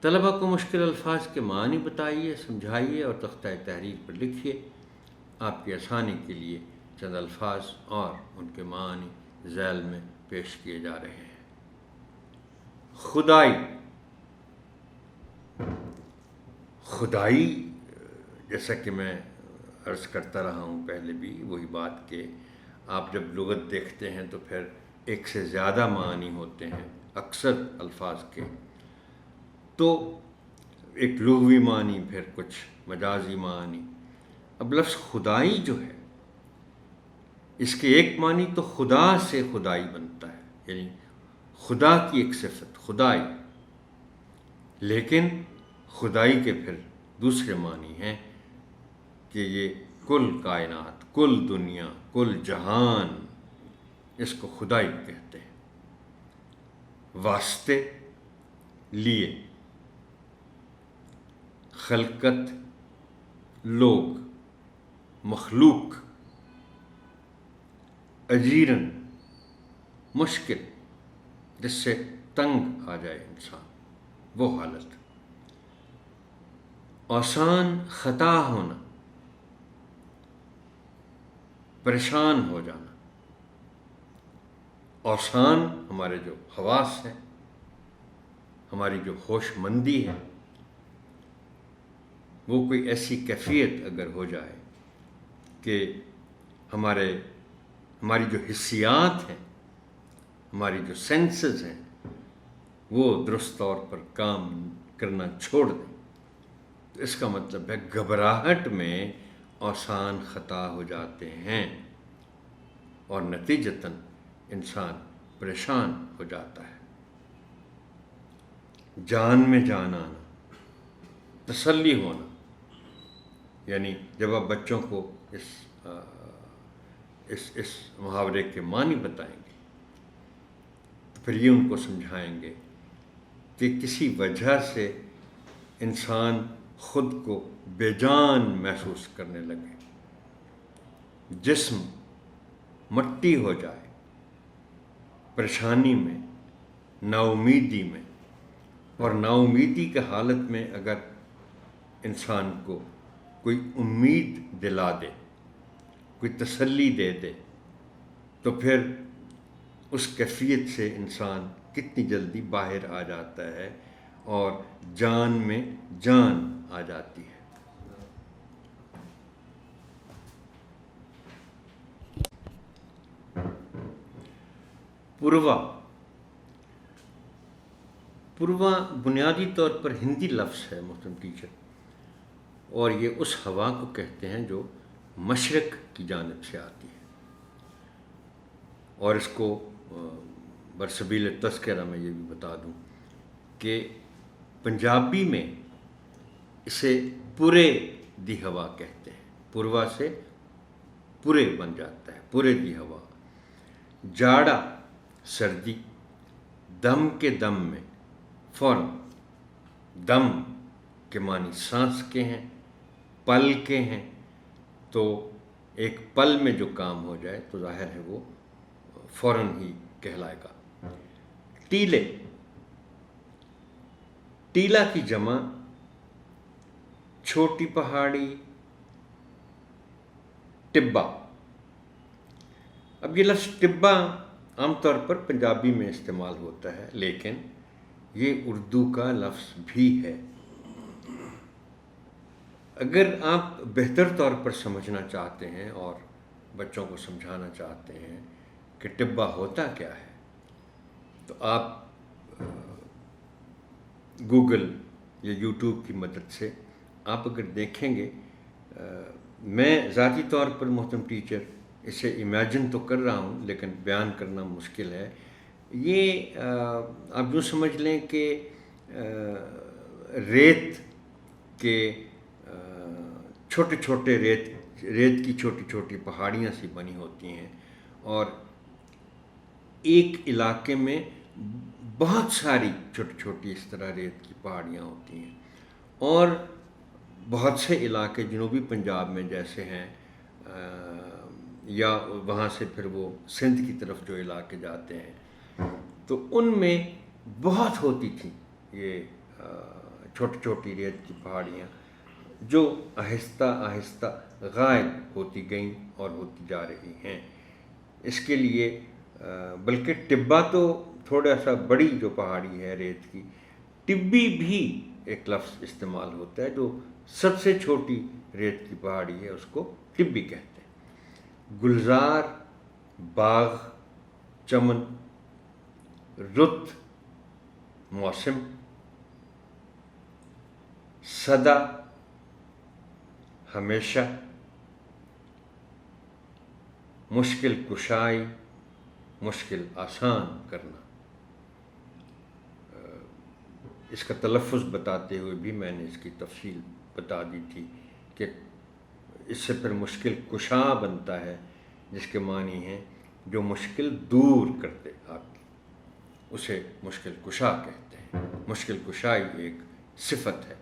طلبہ کو مشکل الفاظ کے معنی بتائیے، سمجھائیے اور تختہ تحریر پر لکھیے۔ آپ کی آسانی کے لیے چند الفاظ اور ان کے معنی ذیل میں پیش کیے جا رہے ہیں۔ خدائی۔ خدائی جیسا کہ میں عرض کرتا رہا ہوں پہلے بھی وہی بات کہ آپ جب لغت دیکھتے ہیں تو پھر ایک سے زیادہ معنی ہوتے ہیں اکثر الفاظ کے، تو ایک لغوی معنی پھر کچھ مجازی معنی۔ اب لفظ خدائی جو ہے اس کے ایک معنی تو خدا سے خدائی بنتا ہے، یعنی خدا کی ایک صفت خدائی، لیکن خدائی کے پھر دوسرے معنی ہیں کہ یہ کل کائنات، کل دنیا، کل جہان، اس کو خدائی کہتے ہیں۔ واسطے، لیے، خلقت، لوگ، مخلوق، اجیرن، مشکل، جس سے تنگ آ جائے انسان، وہ حالت۔ آسان، خطا ہونا، پریشان ہو جانا۔ آسان ہمارے جو حواس ہیں، ہماری جو ہوش مندی ہے، وہ کوئی ایسی کیفیت اگر ہو جائے کہ ہماری جو حسیات ہیں، ہماری جو سینسز ہیں، وہ درست طور پر کام کرنا چھوڑ دیں، تو اس کا مطلب ہے گھبراہٹ میں آسان خطا ہو جاتے ہیں اور نتیجتاً انسان پریشان ہو جاتا ہے۔ جان میں جان آنا، تسلی ہونا، یعنی جب آپ بچوں کو اس محاورے کے معنی بتائیں گے تو پھر یہ ان کو سمجھائیں گے کہ کسی وجہ سے انسان خود کو بے جان محسوس کرنے لگے، جسم مٹی ہو جائے، پریشانی میں، نا امیدی میں، اور نا امیدی کے حالت میں اگر انسان کو کوئی امید دلا دے، کوئی تسلی دے دے، تو پھر اس کیفیت سے انسان کتنی جلدی باہر آ جاتا ہے اور جان میں جان آ جاتی ہے۔ پروا۔ پروا بنیادی طور پر ہندی لفظ ہے محترم ٹیچر، اور یہ اس ہوا کو کہتے ہیں جو مشرق کی جانب سے آتی ہے، اور اس کو برسبیل تذکرہ میں یہ بھی بتا دوں کہ پنجابی میں اسے پورے دی ہوا کہتے ہیں، پوروا سے پورے بن جاتا ہے، پورے دی ہوا۔ جاڑا، سردی، دم کے دم میں، فوراً، دم کے معنی سانس کے ہیں، پل کے ہیں، تو ایک پل میں جو کام ہو جائے تو ظاہر ہے وہ فوراً ہی کہلائے گا۔ ٹیلے، ٹیلا کی جمع چھوٹی پہاڑی، ٹبا۔ اب یہ لفظ ٹبا عام طور پر پنجابی میں استعمال ہوتا ہے، لیکن یہ اردو کا لفظ بھی ہے۔ اگر آپ بہتر طور پر سمجھنا چاہتے ہیں اور بچوں کو سمجھانا چاہتے ہیں کہ ٹبا ہوتا کیا ہے، تو آپ گوگل یا یوٹیوب کی مدد سے آپ اگر دیکھیں گے، میں ذاتی طور پر محترم ٹیچر اسے امیجن تو کر رہا ہوں لیکن بیان کرنا مشکل ہے۔ یہ آپ یوں سمجھ لیں کہ ریت کے چھوٹے چھوٹے ریت کی چھوٹی چھوٹی پہاڑیاں سی بنی ہوتی ہیں، اور ایک علاقے میں بہت ساری چھوٹی چھوٹی اس طرح ریت کی پہاڑیاں ہوتی ہیں، اور بہت سے علاقے جنوبی پنجاب میں جیسے ہیں، یا وہاں سے پھر وہ سندھ کی طرف جو علاقے جاتے ہیں، تو ان میں بہت ہوتی تھی یہ چھوٹی چھوٹی ریت کی پہاڑیاں جو آہستہ آہستہ غائب ہوتی گئیں اور ہوتی جا رہی ہیں۔ اس کے لیے بلکہ ٹبا تو تھوڑا سا بڑی جو پہاڑی ہے ریت کی، ٹبی بھی ایک لفظ استعمال ہوتا ہے، جو سب سے چھوٹی ریت کی پہاڑی ہے اس کو ٹبی کہتے ہیں۔ گلزار، باغ، چمن، رت، موسم، سدا، ہمیشہ، مشکل کشائی، مشکل آسان کرنا۔ اس کا تلفظ بتاتے ہوئے بھی میں نے اس کی تفصیل بتا دی تھی کہ اس سے پھر مشکل کشا بنتا ہے، جس کے معنی ہیں جو مشکل دور کرتے آپ، اسے مشکل کشا کہتے ہیں۔ مشکل کشائی ایک صفت ہے۔